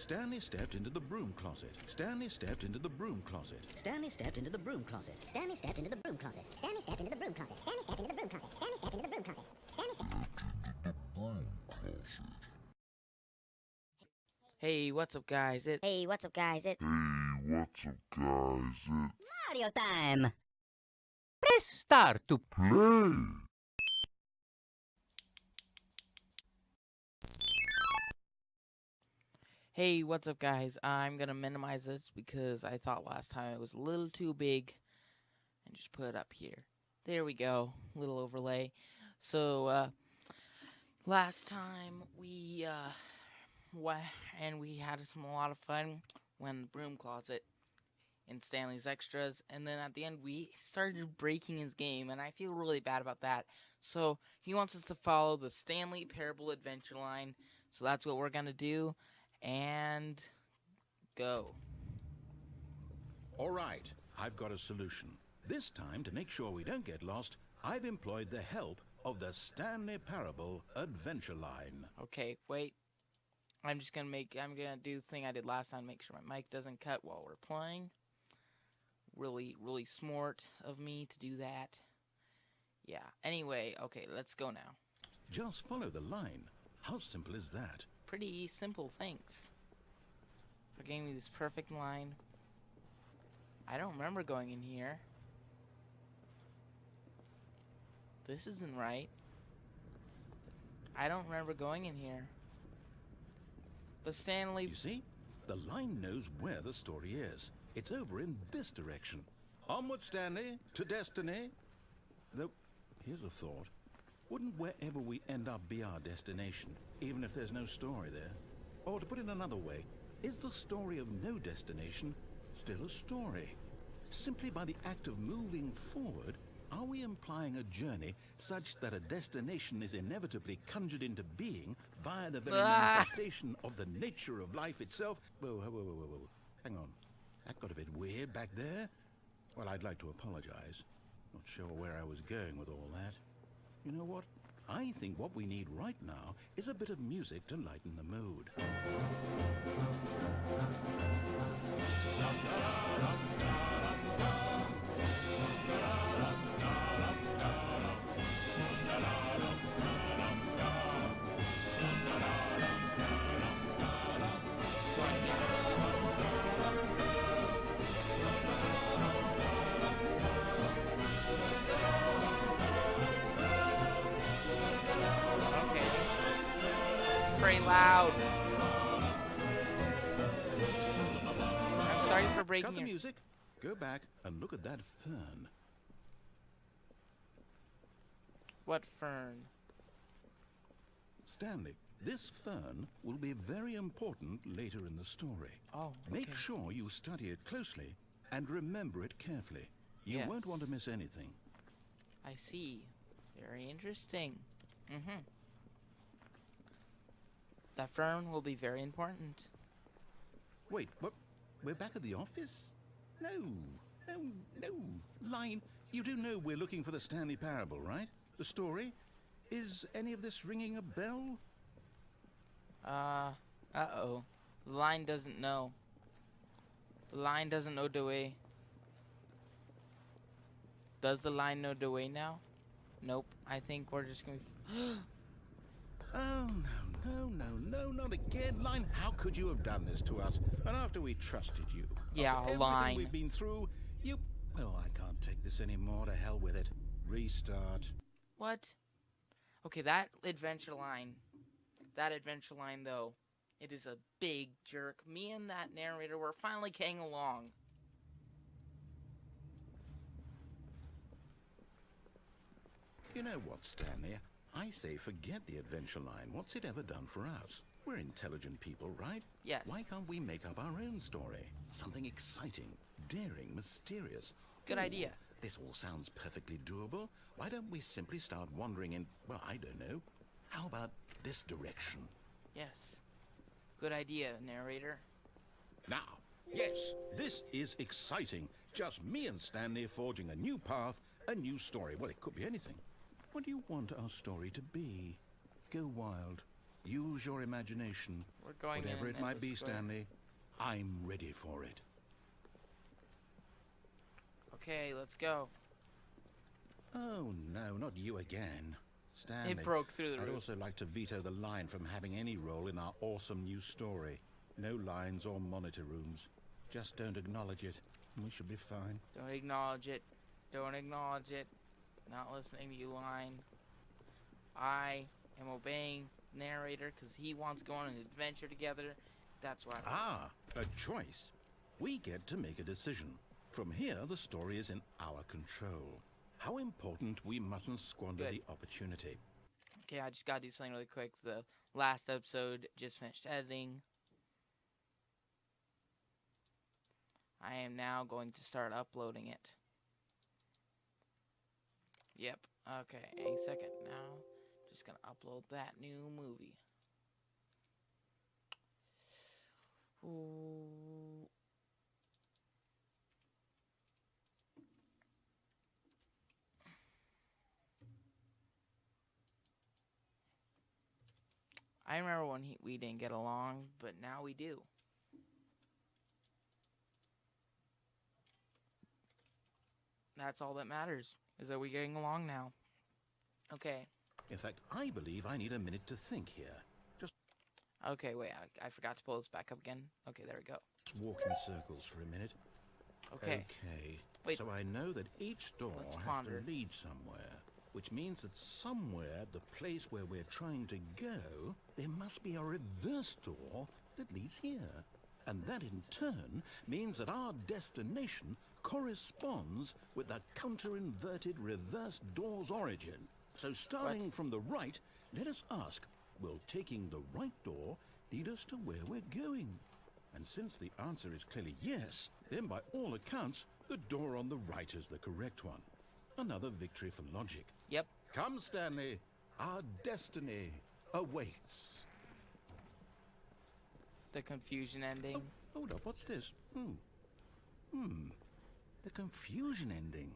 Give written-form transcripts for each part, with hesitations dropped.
Stanley stepped into the broom closet. Stanley stepped into the broom closet. Stanley stepped into the broom closet. Stanley stepped into the broom closet. Stanley stepped into the broom closet. Stanley stepped into the broom closet. Stanley stepped into the broom closet. Stanley stepped into the broom closet. Hey, what's up, guys? Hey, what's up, guys? Hey, what's up, guys? It's Mario time! Press start to play. Hey, what's up, guys? I'm gonna minimize this because I thought last time it was a little too big, and just put it up here. There we go, little overlay. So last time we had a lot of fun when the broom closet in Stanley's extras, and then at the end we started breaking his game, and I feel really bad about that. So he wants us to follow the Stanley Parable Adventure line, so that's what we're gonna do, and go. All right, I've got a solution. This time, to make sure we don't get lost, I've employed the help of the Stanley Parable Adventure line. Okay, wait. I'm gonna do the thing I did last time, make sure my mic doesn't cut while we're playing. Really, really smart of me to do that. Yeah, anyway, okay, let's go now. Just follow the line. How simple is that? Pretty simple, thanks. For giving me this perfect line. I don't remember going in here. This isn't right. I don't remember going in here. The Stanley... You see? The line knows where the story is. It's over in this direction. Onward, Stanley, to destiny. Though, here's a thought. Wouldn't wherever we end up be our destination, even if there's no story there? Or to put it another way, is the story of no destination still a story? Simply by the act of moving forward, are we implying a journey such that a destination is inevitably conjured into being via the very manifestation of the nature of life itself? Whoa. Hang on. That got a bit weird back there. Well, I'd like to apologize. Not sure where I was going with all that. You know what? I think what we need right now is a bit of music to lighten the mood. Very loud. I'm sorry for breaking Cut the your... music. Go back and look at that fern. What fern? Stanley, this fern will be very important later in the story. Oh, okay. Make sure you study it closely and remember it carefully. You won't want to miss anything. I see. Very interesting. That fern will be very important. Wait, what? We're back at the office? No. Line, you do know we're looking for the Stanley Parable, right? The story? Is any of this ringing a bell? Uh-oh. The line doesn't know. The line doesn't know the way. Does the line know the way now? Nope. I think we're just gonna Oh, no, not again. Line, how could you have done this to us? And after we trusted you. Yeah, after everything Line. we've been through, you... Oh, I can't take this anymore. To hell with it. Restart. What? Okay, that adventure line, though, it is a big jerk. Me and that narrator were finally getting along. You know what, Stanley? I say forget the adventure line. What's it ever done for us? We're intelligent people, right? Yes. Why can't we make up our own story? Something exciting, daring, mysterious. Good idea. This all sounds perfectly doable. Why don't we simply start wandering in, well, I don't know. How about this direction? Yes. Good idea, narrator. Now, yes, this is exciting. Just me and Stanley forging a new path, a new story. Well, it could be anything. What do you want our story to be? Go wild. Use your imagination. We're going Whatever in it might at the be, square. Stanley, I'm ready for it. Okay, let's go. Oh, no, not you again. Stanley, It broke through the I'd roof. also like to veto the line from having any role in our awesome new story. No lines or monitor rooms. Just don't acknowledge it, and we should be fine. Don't acknowledge it. Don't acknowledge it. Not listening to you, line. I am obeying narrator because he wants to go on an adventure together. That's why. Ah, a choice. We get to make a decision. From here, the story is in our control. How important we mustn't squander Good. the opportunity. Okay, I just gotta do something really quick. The last episode just finished editing. I am now going to start uploading it. Yep. Okay, a second now. Just gonna upload that new movie. Ooh. I remember when we didn't get along, but now we do. That's all that matters, is that we're getting along now. Okay. In fact, I believe I need a minute to think here. Just Okay, wait, I forgot to pull this back up again. Okay, there we go. walk in circles for a minute. Okay. Okay. Wait. So I know that each door Let's has ponder. to lead somewhere, which means that somewhere, the place where we're trying to go, there must be a reverse door that leads here. And that in turn means that our destination corresponds with the counter-inverted reverse door's origin. So starting What? from the right, let us ask, will taking the right door lead us to where we're going? And since the answer is clearly yes, then by all accounts, the door on the right is the correct one. Another victory for logic. Yep. Come, Stanley. Our destiny awaits. The confusion ending. Oh, hold up. What's this? The confusion ending.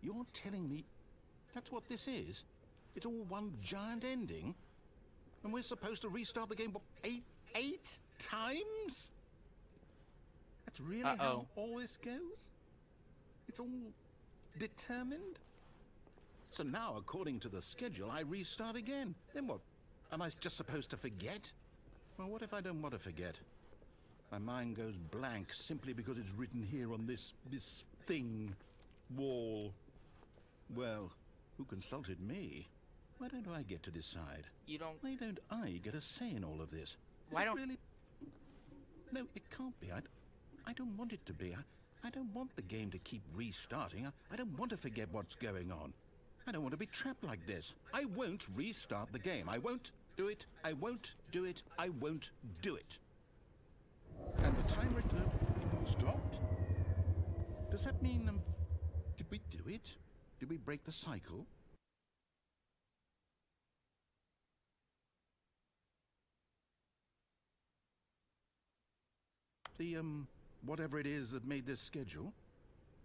You're telling me that's what this is? It's all one giant ending? And we're supposed to restart the game, what, eight times? That's really how Uh-oh. all this goes? It's all determined? So now, according to the schedule, I restart again. Then what? Am I just supposed to forget? Well, what if I don't want to forget? My mind goes blank simply because it's written here on this thing, wall. Well, who consulted me? Why don't I get to decide? You don't. Why don't I get a say in all of this? Is Why it don't- really? No, it can't be. I don't want it to be. I don't want the game to keep restarting. I don't want to forget what's going on. I don't want to be trapped like this. I won't restart the game. I won't do it. I won't do it. I won't do it. And the timer stopped? Does that mean, did we do it? Did we break the cycle? The, whatever it is that made this schedule?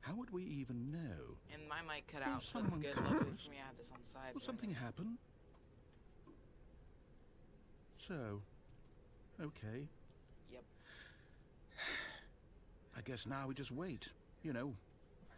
How would we even know? And my mic cut Will out. So someone good. come Luckily first? for me, I had this on the side. Will something happen? So, okay. Yep. I guess now we just wait. You know,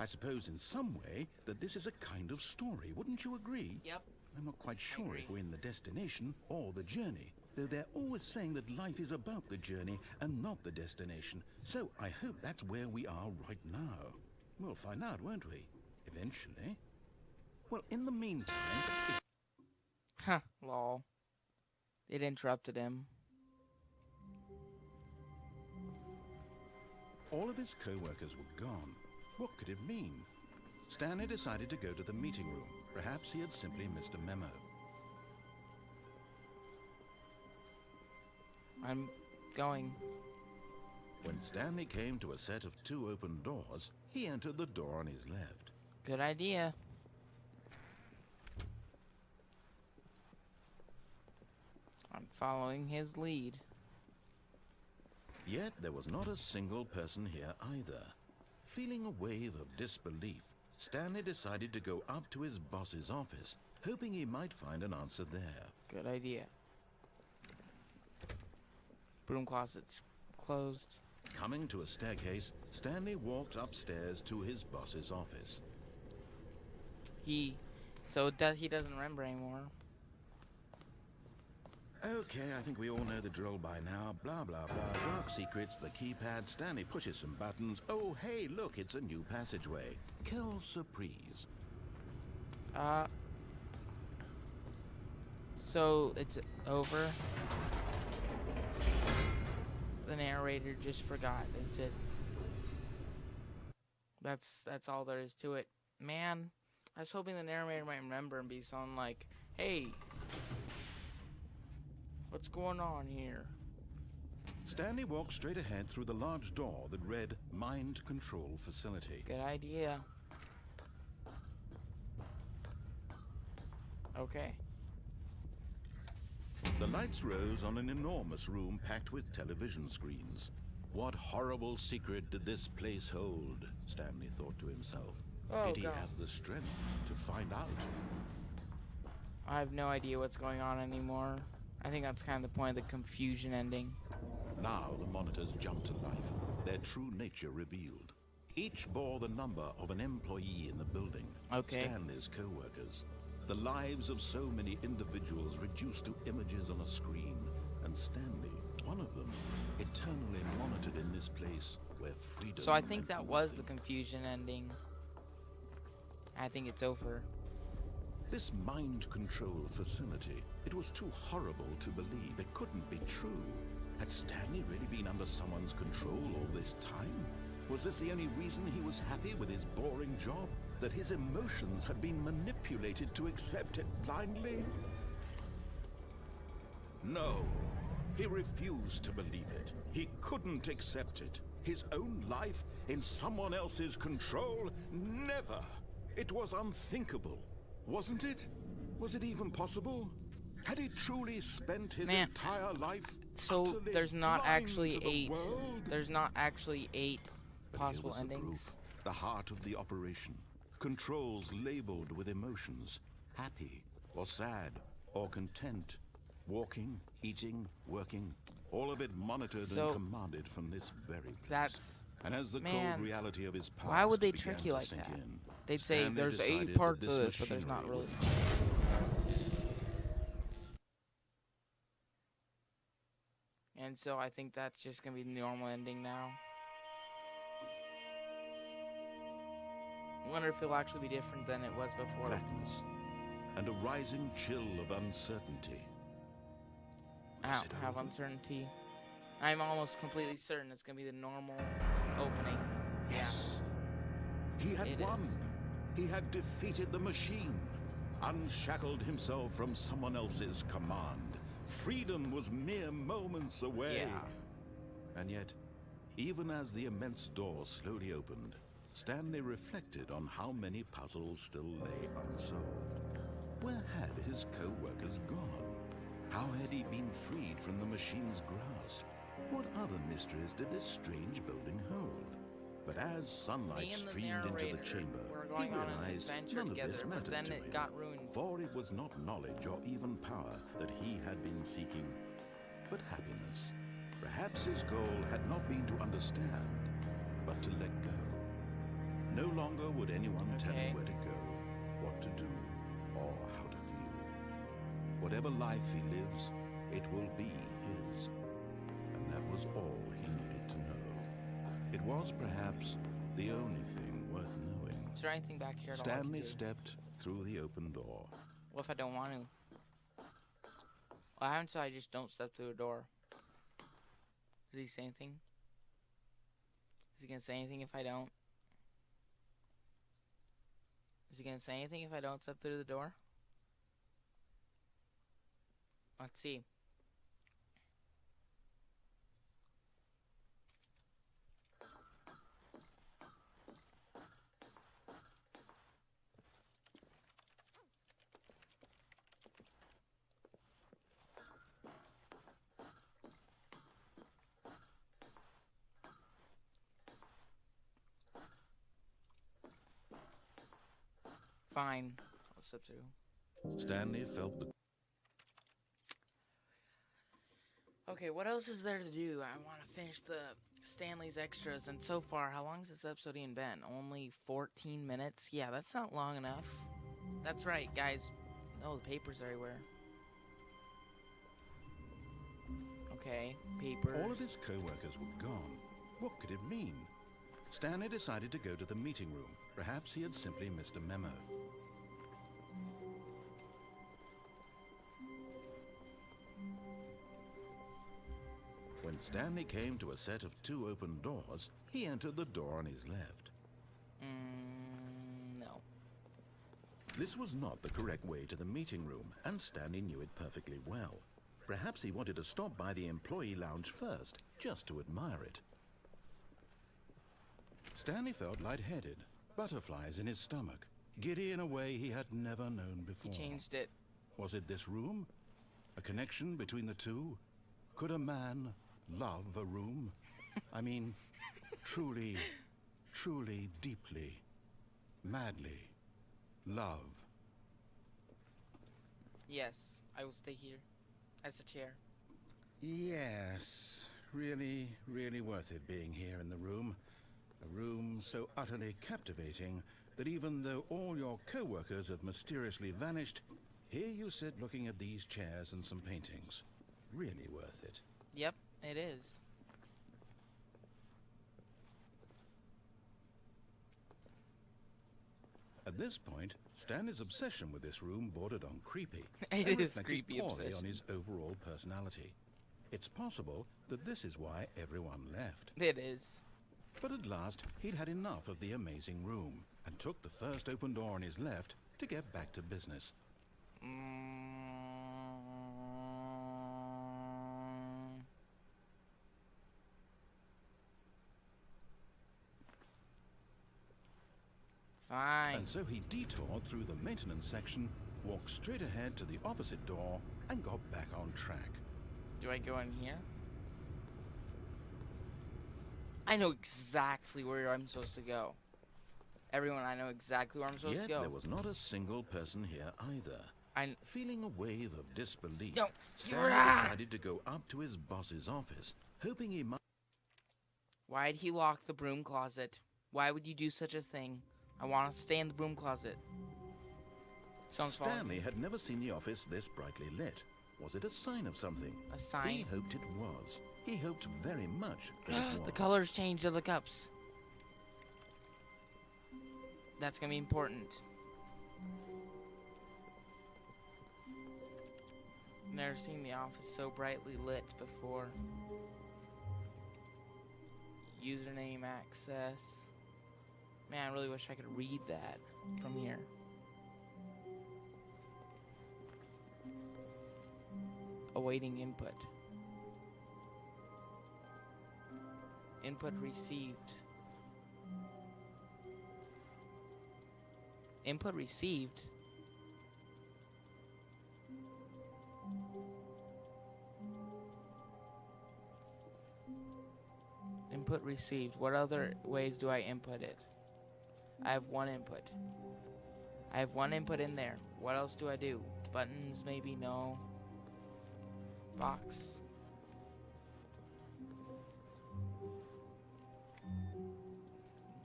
I suppose in some way that this is a kind of story. Wouldn't you agree? Yep. I'm not quite sure agree. if we're in the destination or the journey, though they're always saying that life is about the journey and not the destination. So I hope that's where we are right now. We'll find out, won't we? Eventually. Well, in the meantime, Huh. Lol. It interrupted him. all of his co-workers were gone. What could it mean? Stanley decided to go to the meeting room. Perhaps he had simply missed a memo. I'm going. When Stanley came to a set of 2 open doors, he entered the door on his left. Good idea. I'm following his lead. Yet there was not a single person here either. Feeling a wave of disbelief, Stanley decided to go up to his boss's office, hoping he might find an answer there. Good idea. Broom closet's closed. Coming to a staircase, Stanley walked upstairs to his boss's office. He doesn't remember anymore. Okay, I think we all know the drill by now. Blah, blah, blah. Dark secrets, the keypad. Stanley pushes some buttons. Oh, hey, look, it's a new passageway. Quelle surprise. So it's over. The narrator just forgot. That's it. That's all there is to it. Man, I was hoping the narrator might remember and be something like, "Hey, what's going on here?" Stanley walked straight ahead through the large door that read Mind Control Facility. Good idea. Okay. The lights rose on an enormous room packed with television screens. What horrible secret did this place hold? Stanley thought to himself. Oh, Did he God. have the strength to find out? I have no idea what's going on anymore. I think that's kind of the point of the confusion ending. Now the monitors jumped to life, their true nature revealed. Each bore the number of an employee in the building. Okay. Stanley's co-workers. The lives of so many individuals reduced to images on a screen. And Stanley, one of them, eternally monitored in this place where freedom. So I think meant that was the nothing. confusion ending. I think it's over. This mind control facility, it was too horrible to believe. It couldn't be true. Had Stanley really been under someone's control all this time? Was this the only reason he was happy with his boring job? That his emotions had been manipulated to accept it blindly? No. He refused to believe it. He couldn't accept it. His own life in someone else's control? Never. It was unthinkable. Wasn't it? Was it even possible? Had he truly spent his Man, entire life So utterly there's not blind actually to the 8. world? There's not actually 8 But here possible was the endings. proof, the heart of the operation. Controls labeled with emotions. Happy, or sad, or content. Walking, eating, working. All of it monitored So, and commanded from this very place. That's And as the man, cold reality of his past why would they began trick you to like sink that? in, They'd say Stanley there's 8 decided that parts of this, but there's not machinery really. And so I think that's just gonna be the normal ending now. I wonder if it'll actually be different than it was before. blackness and a rising chill of uncertainty. I Is don't it have over? uncertainty. I'm almost completely certain it's gonna be the normal opening. Yes. He had It won. is. He had defeated the machine, unshackled himself from someone else's command. Freedom was mere moments away. Yeah. And yet, even as the immense door slowly opened, Stanley reflected on how many puzzles still lay unsolved. Where had his co-workers gone? How had he been freed from the machine's grasp? What other mysteries did this strange building hold? But as sunlight Me and the streamed into the narrator chamber, were he going on an realized adventure none of this together, but mattered then to it him. got ruined. For it was not knowledge or even power that he had been seeking, but happiness. Perhaps his goal had not been to understand, but to let go. No longer would anyone tell Okay. him where to go, what to do, or how to feel. Whatever life he lives, it will be his. And that was all he needed to know. It was perhaps the only thing worth knowing. Is there anything back here at all I can Stanley do? stepped through the open door. What if I don't want to? Well, I haven't said I just don't step through the door. Does he say anything? Is he gonna say anything if I don't? Is he gonna say anything if I don't step through the door? Let's see. Fine. I'll step through. Stanley felt the Okay. Okay, what else is there to do? I want to finish the Stanley's extras, and so far, how long has this episode even been? Only 14 minutes? Yeah, that's not long enough. That's right, guys. Oh, the paper's everywhere. Okay, papers. All of his co-workers were gone. What could it mean? Stanley decided to go to the meeting room. Perhaps he had simply missed a memo. When Stanley came to a set of 2 open doors, he entered the door on his left. No. This was not the correct way to the meeting room, and Stanley knew it perfectly well. Perhaps he wanted to stop by the employee lounge first, just to admire it. Stanley felt lightheaded, butterflies in his stomach, giddy in a way he had never known before. He changed it. Was it this room? A connection between the two? Could a man love a room? I mean, truly, truly, deeply, madly love. Yes, I will stay here. As a chair. Yes, really, really worth it being here in the room. A room so utterly captivating that even though all your co-workers have mysteriously vanished, here you sit looking at these chairs and some paintings. Really worth it. Yep, it is. At this point, Stanley's obsession with this room bordered on creepy. It and is reflected creepy poorly obsession. on his overall personality. It's possible that this is why everyone left. It is. But at last, he'd had enough of the amazing room and took the first open door on his left to get back to business. Fine. And so he detoured through the maintenance section, walked straight ahead to the opposite door, and got back on track. Do I go in here? I know exactly where I'm supposed to go. Everyone, I know exactly where I'm supposed Yet to go. there was not a single person here either. Feeling a wave of disbelief, No. Stanley decided to go up to his boss's office, hoping he might... Why'd he lock the broom closet? Why would you do such a thing? I want to stay in the broom closet. Sounds fun. Stanley had never seen the office this brightly lit. Was it a sign of something? A sign? He hoped it was. He hoped very much that it was. The colors changed of the cups. That's gonna be important. Never seen the office so brightly lit before. Username access. Man, I really wish I could read that from here. Awaiting input. Input received. Input received. Input received. What other ways do I input it? I have one input. I have one input in there. What else do I do? Buttons, maybe? No. Box.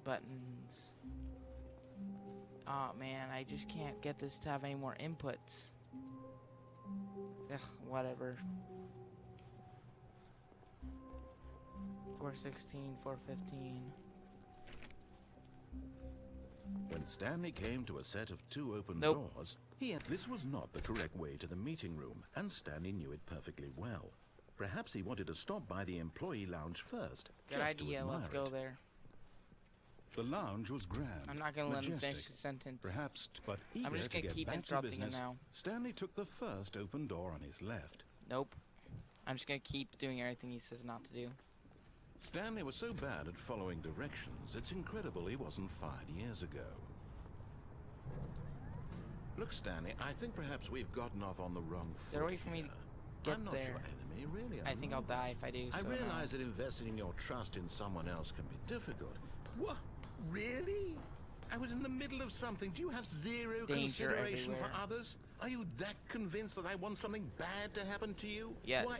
Buttons. Oh man, I just can't get this to have any more inputs. Ugh, whatever. 416, 415. When Stanley came to a set of 2 open Nope. doors, this was not the correct way to the meeting room, and Stanley knew it perfectly well. Perhaps he wanted to stop by the employee lounge first, Good just idea, to admire let's go it. there. The lounge was grand, I'm not gonna let him majestic, finish the sentence. perhaps, but eager just to gonna get keep back to interrupting him business, now. Stanley took the first open door on his left. Nope. I'm just gonna keep doing everything he says not to do. Stanley was so bad at following directions, it's incredible he wasn't fired years ago. Look, Stanley, I think perhaps we've gotten off on the wrong foot. Is there a way for me to here. get I'm not there? your enemy, really. I think I'll die if I do. I so realize that investing your trust in someone else can be difficult. What? Really? I was in the middle of something. Do you have zero Danger consideration everywhere. for others? Are you that convinced that I want something bad to happen to you? Yes. Why,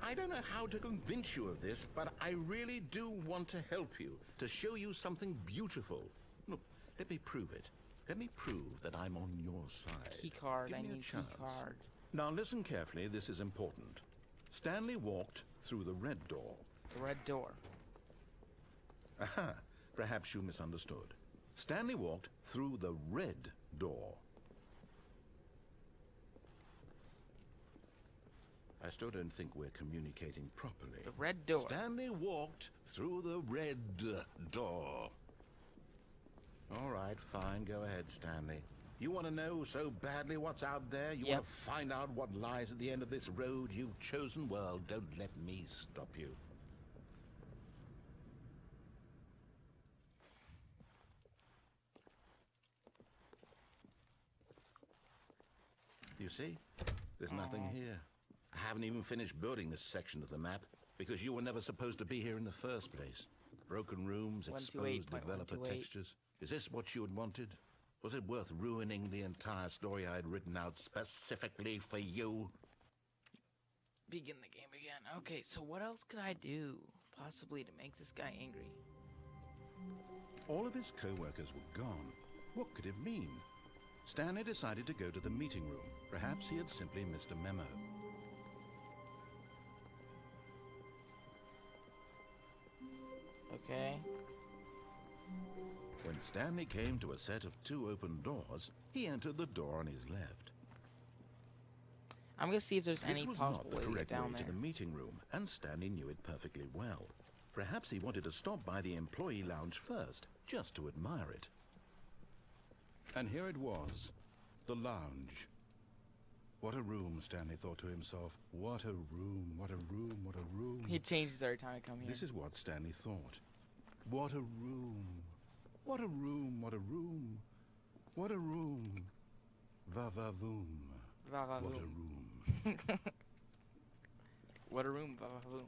I don't know how to convince you of this, but I really do want to help you, to show you something beautiful. Look, let me prove it. Let me prove that I'm on your side. Key card. Give I me a need key chance. card. Now listen carefully, this is important. Stanley walked through the red door. The red door. Aha, perhaps you misunderstood. Stanley walked through the red door. I still don't think we're communicating properly. The red door. Stanley walked through the red door. All right, fine, go ahead, Stanley. You want to know so badly what's out there? You Yep. want to find out what lies at the end of this road you've chosen? Well, don't let me stop you. You see? There's nothing here. I haven't even finished building this section of the map because you were never supposed to be here in the first place. Broken rooms, exposed developer 128.128. textures. Is this what you had wanted? Was it worth ruining the entire story I had written out specifically for you? Begin the game again. Okay, so what else could I do possibly to make this guy angry? All of his co-workers were gone. What could it mean? Stanley decided to go to the meeting room. Perhaps he had simply missed a memo. Okay. When Stanley came to a set of 2 open doors, he entered the door on his left. I'm gonna see if there's any This was possible not the way to get correct down way there. to the meeting room, and Stanley knew it perfectly well. Perhaps he wanted to stop by the employee lounge first, just to admire it. And here it was, the lounge. What a room, Stanley thought to himself. What a room, what a room, what a room. It changes every time I come here. This is what Stanley thought. What a room. What a room, what a room. What a room. Va-va-voom. What a Va-va-voom. room. What a room, va-va-voom.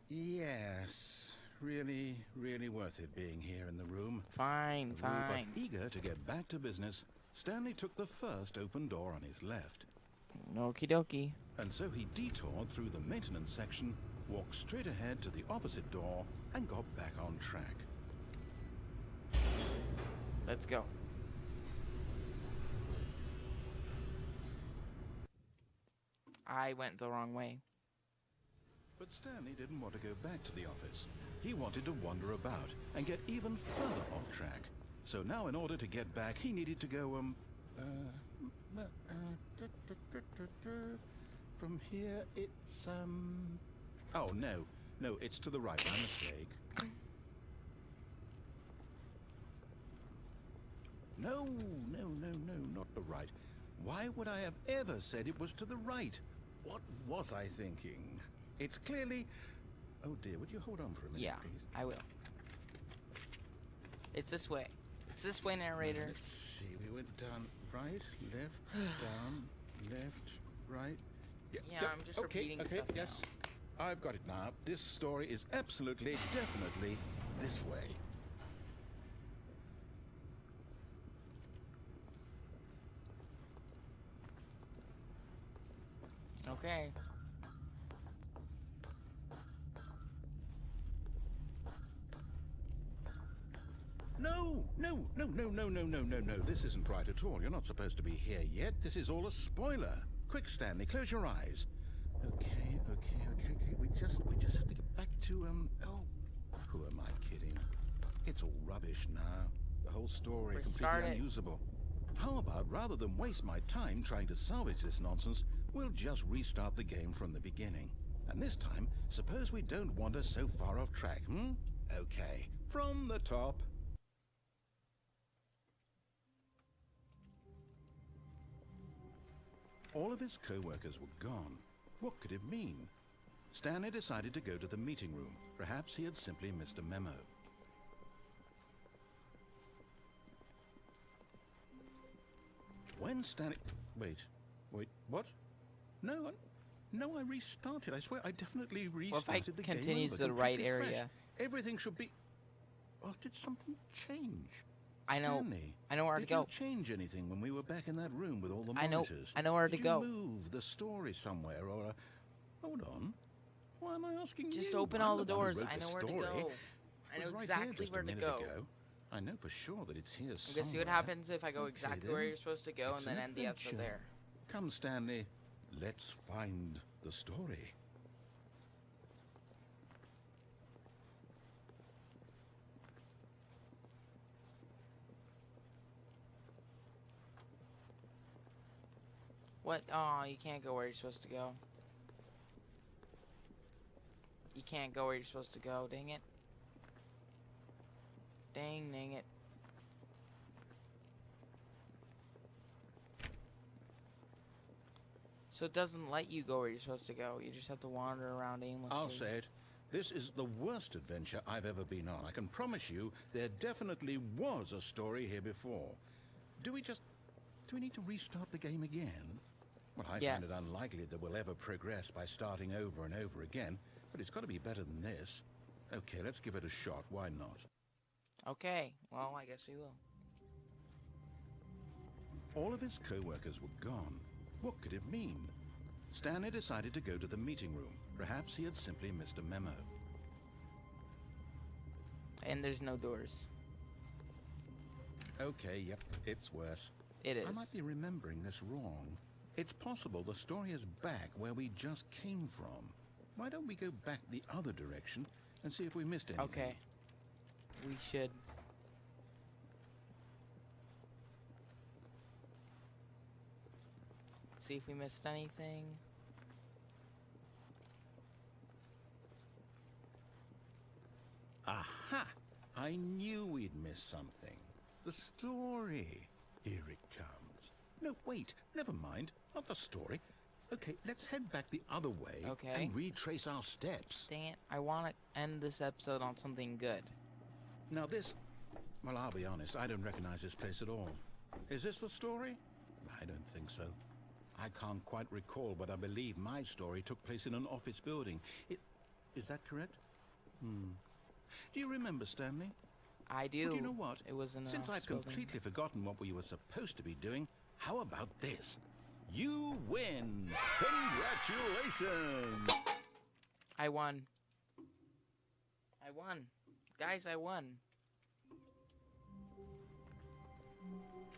Yes, really, really worth it being here in the room. Fine, But fine. eager to get back to business, Stanley took the first open door on his left. Okie dokie. And so he detoured through the maintenance section, walked straight ahead to the opposite door, and got back on track. Let's go. I went the wrong way. But Stanley didn't want to go back to the office. He wanted to wander about and get even further off track. So now in order to get back, he needed to go, from here it's, oh, no, it's to the right, my mistake. No, not the right. Why would I have ever said it was to the right? What was I thinking? It's clearly... Oh dear, would you hold on for a minute, Yeah, please? I will. It's this way. It's this way, narrator. Let's see, we went down, right, left, down, left, right. Yeah, I'm just repeating okay, stuff now. yes. I've got it now. This story is absolutely, definitely this way. Okay. No. This isn't right at all. You're not supposed to be here yet. This is all a spoiler. Quick, Stanley, close your eyes. Okay. We just have to get back to, oh, who am I kidding? It's all rubbish now. The whole story, Restart completely it. unusable. How about, rather than waste my time trying to salvage this nonsense, we'll just restart the game from the beginning. And this time, suppose we don't wander so far off track, Okay, from the top. All of his co-workers were gone. What could it mean? Stanley decided to go to the meeting room. Perhaps he had simply missed a memo. When Stanley... Wait, what? No, I restarted. I swear, I definitely Well, if I restarted the game continues over, to the right completely fresh. area. Everything should be... Oh, did something change? I know. Stanley, I know where to did go. you change anything when we were back in that room with all the I know. monitors? I know where to Did go. you move the story somewhere or? Hold on. Why am I asking Just you? open I'm all the one who doors. wrote I the know where to story. go. I It know was right here exactly just a where to minute go. ago. I know for sure that it's here I'm somewhere. gonna see what happens if I go Okay, exactly then. where you're supposed to go It's and then an end the episode adventure. there. Come, Stanley. Let's find the story. What? Oh, you can't go where you're supposed to go. You can't go where you're supposed to go. Dang it. Dang it. So it doesn't let you go where you're supposed to go. You just have to wander around aimlessly. I'll say it. This is the worst adventure I've ever been on. I can promise you there definitely was a story here before. Do we need to restart the game again? Well, I find it Yes. unlikely that we'll ever progress by starting over and over again, but it's got to be better than this. Okay, let's give it a shot. Why not? Okay, well, I guess we will. All of his co-workers were gone. What could it mean? Stanley decided to go to the meeting room. Perhaps he had simply missed a memo. And there's no doors. Okay, yep, it's worse. It is. I might be remembering this wrong. It's possible the story is back where we just came from. Why don't we go back the other direction and see if we missed anything? Okay. We should. See if we missed anything. Aha! I knew we'd missed something. The story. Here it comes. No, wait, never mind. Not the story. Okay, let's head back the other way Okay. and retrace our steps. Dang it. I want to end this episode on something good. Now this... Well, I'll be honest, I don't recognize this place at all. Is this the story? I don't think so. I can't quite recall, but I believe my story took place in an office building. Is that correct? Do you remember, Stanley? I do. Well, do you know what? It was in an Since office I've building. completely forgotten what we were supposed to be doing, how about this? You win! Congratulations! I won. I won. Guys, I won.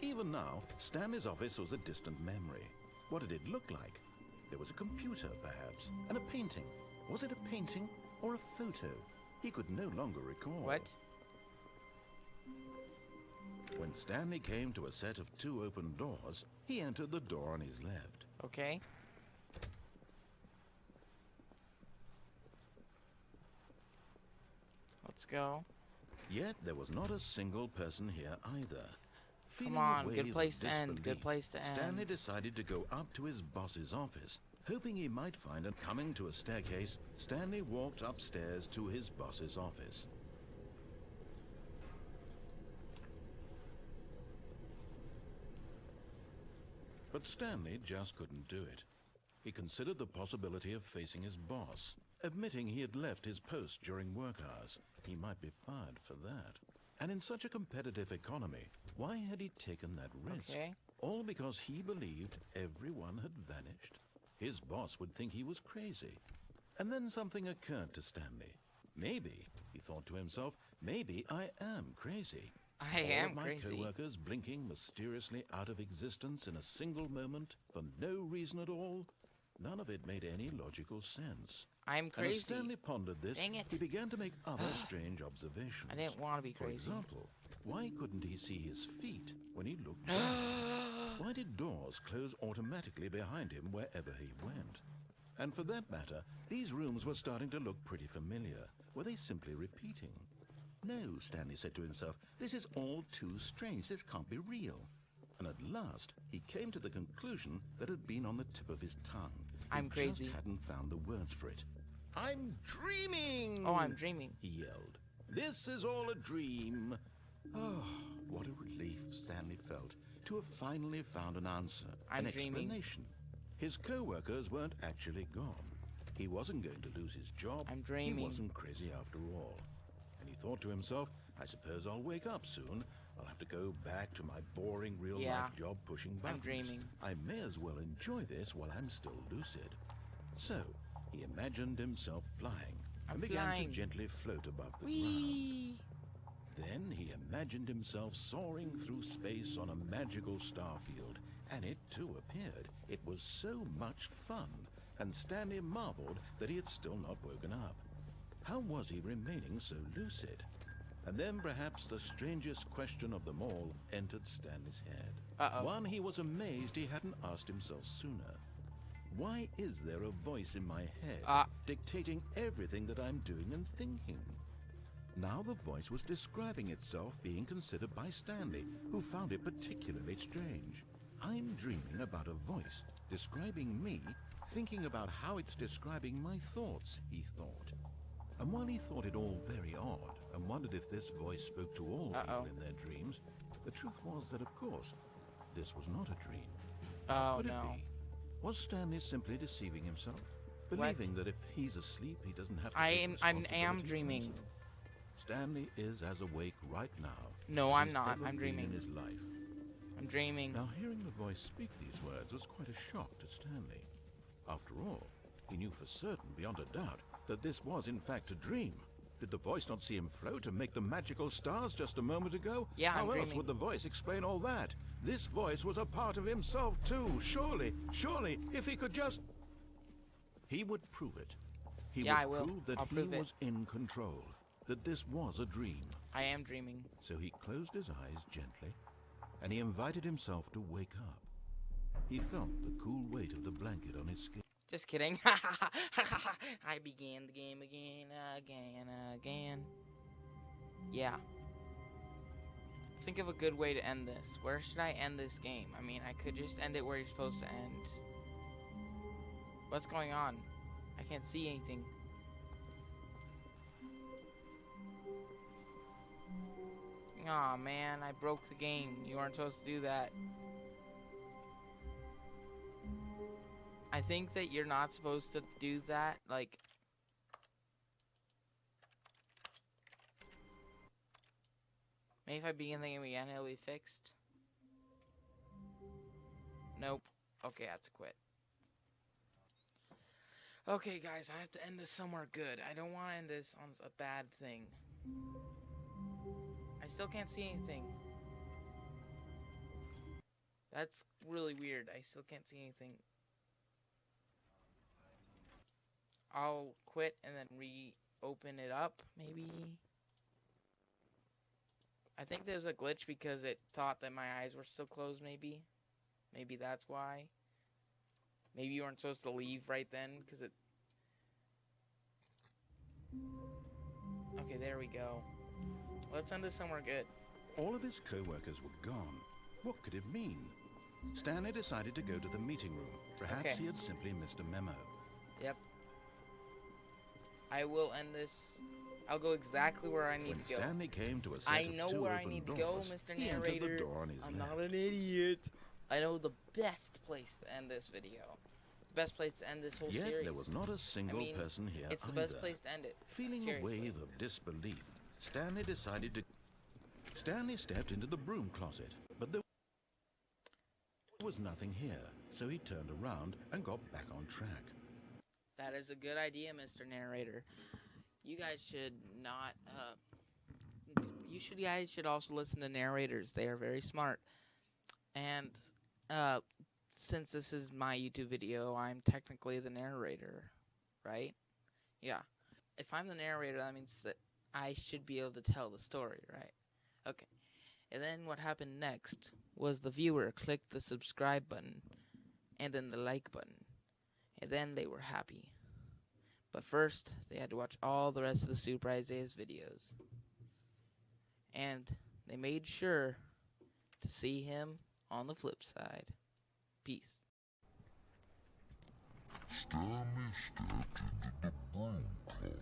Even now, Stanley's office was a distant memory. What did it look like? There was a computer, perhaps, and a painting. Was it a painting or a photo? He could no longer recall. What? When Stanley came to a set of two open doors, he entered the door on his left. Okay. Let's go. Yet there was not a single person here either. Feeling on, a good wave place of to end, good disbelief, place to Stanley end. decided to go up to his boss's office, hoping he might find it. Coming to a staircase, Stanley walked upstairs to his boss's office. But Stanley just couldn't do it. He considered the possibility of facing his boss, admitting he had left his post during work hours. He might be fired for that. And in such a competitive economy, why had he taken that risk? Okay. All because he believed everyone had vanished? His boss would think he was crazy. And then something occurred to Stanley. Maybe, he thought to himself, maybe I am crazy. I All am of my crazy. co-workers blinking mysteriously out of existence in a single moment for no reason at all. None of it made any logical sense. I'm And crazy. as Stanley pondered this, Dang it. he began to make other strange observations. I didn't want to be For crazy. example, why couldn't he see his feet when he looked down? Why did doors close automatically behind him wherever he went? And for that matter, these rooms were starting to look pretty familiar. Were they simply repeating? No, Stanley said to himself, this is all too strange. This can't be real. And at last, he came to the conclusion that had been on the tip of his tongue. I'm He crazy. just hadn't found the words for it. I'm dreaming! Oh, I'm dreaming. He yelled. This is all a dream. Oh, what a relief Stanley felt to have finally found an answer, I'm an dreaming. explanation. His co-workers weren't actually gone. He wasn't going to lose his job. I'm dreaming. He wasn't crazy after all. And he thought to himself, I suppose I'll wake up soon. I'll have to go back to my boring real-life Yeah. job pushing I'm buttons. dreaming. I may as well enjoy this while I'm still lucid. So, he imagined himself flying I'm and began flying. to gently float above the ground. Whee! Then he imagined himself soaring through space on a magical starfield, and it too appeared. It was so much fun, and Stanley marveled that he had still not woken up. How was he remaining so lucid? And then perhaps the strangest question of them all entered Stanley's head. Uh-oh. One he was amazed he hadn't asked himself sooner. Why is there a voice in my head dictating everything that I'm doing and thinking? Now the voice was describing itself being considered by Stanley, who found it particularly strange. I'm dreaming about a voice describing me, thinking about how it's describing my thoughts, he thought. And while he thought it all very odd and wondered if this voice spoke to all people in their dreams, the truth was that, of course, this was not a dream. Oh, Could no. it be? Was Stanley simply deceiving himself, believing that if he's asleep, he doesn't have to I take am responsibility for dreaming. himself? Stanley is as awake right now. No, as I'm he's not. ever I'm been dreaming. in his life. I'm dreaming. Now, hearing the voice speak these words was quite a shock to Stanley. After all, he knew for certain, beyond a doubt, that this was in fact a dream. Did the voice not see him float and make the magical stars just a moment ago? Yeah, How I'm else dreaming. would the voice explain all that? This voice was a part of himself too. Surely, if he could just... He would prove it. He Yeah, would I will. prove that I'll he prove it. was in control, that this was a dream. I am dreaming. So he closed his eyes gently, and he invited himself to wake up. He felt the cool weight of the blanket on his skin. Just kidding. I began the game again. Yeah. Let's think of a good way to end this. Where should I end this game? I mean, I could just end it where you're supposed to end. What's going on? I can't see anything. Aw, man, I broke the game. You weren't supposed to do that. I think that you're not supposed to do that, like... Maybe if I begin the game again, it'll be fixed. Nope. Okay, I have to quit. Okay, guys, I have to end this somewhere good. I don't want to end this on a bad thing. I still can't see anything. That's really weird. I still can't see anything. I'll quit and then reopen it up, maybe. I think there's a glitch because it thought that my eyes were still closed, maybe. Maybe that's why. Maybe you weren't supposed to leave right then, because it... Okay, there we go. Let's end this somewhere good. All of his co-workers were gone. What could it mean? Stanley decided to go to the meeting room. Perhaps Okay. he had simply missed a memo. Yep. I will end this... I'll go exactly where I need When to go. Stanley came to a set I of know two where I open need to go, doors, Mr. he entered Narrator. the door on his I'm left. not an idiot. I know the best place to end this video. The best place to end this whole Yet series. there was not a single I mean, person here it's the either. best place to end it. Feeling Seriously. a wave of disbelief, Stanley stepped into the broom closet, but there was nothing here, so he turned around and got back on track. That is a good idea, Mr. Narrator. You guys should not, guys should also listen to narrators. They are very smart. And, since this is my YouTube video, I'm technically the narrator, right? Yeah. If I'm the narrator, that means that I should be able to tell the story, right? Okay. And then what happened next was the viewer clicked the subscribe button and then the like button. And then they were happy. But first, they had to watch all the rest of the Super Isaiah's videos. And they made sure to see him on the flip side. Peace. Stanley stepped into the broom closet.